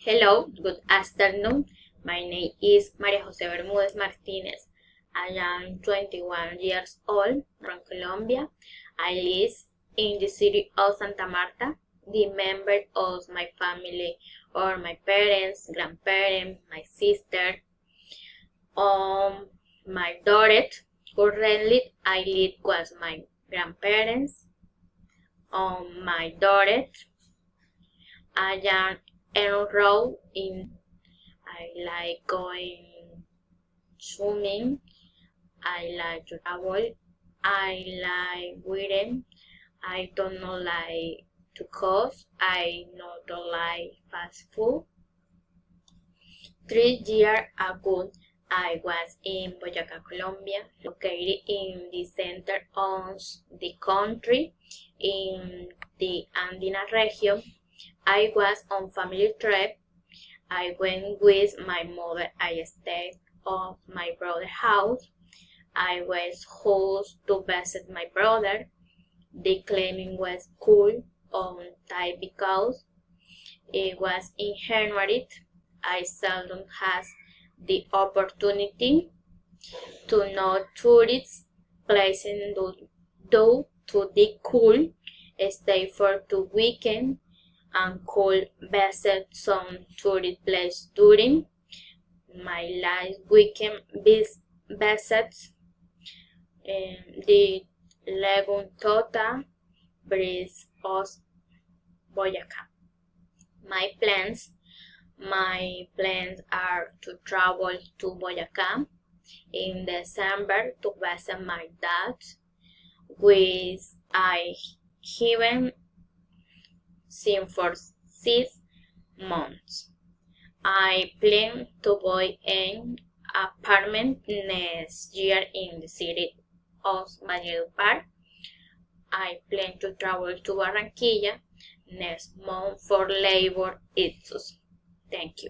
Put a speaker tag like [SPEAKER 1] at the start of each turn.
[SPEAKER 1] Hello, good afternoon. My name is María José Bermúdez Martínez. I am 21 years old from Colombia. I live in the city of Santa Marta. The members of my family are my parents, grandparents, my sister, my daughter. Currently, I live with my grandparents, my daughter. I am enrolled in. I like going swimming. I like to travel. I like reading. I don't know like to cook. I don't like fast food. 3 years ago, I was in Boyacá, Colombia, located in the center of the country, in the Andina region. I was on family trip. I went with my mother. I stayed at my brother's house. I was host to visit my brother. The climate was cool on time because it was in January. I seldom had the opportunity to know tourist places due to the cool. Stay for 2 weekends and could visit some tourist places during my last weekend visits the Lagoon Tota Bridge of Boyacá. My plans are to travel to Boyacá in December to visit my dad, which I haven't seen for 6 months. I plan to buy an apartment next year in the city of Valledupar. I plan to travel to Barranquilla next month for labor issues. Thank you.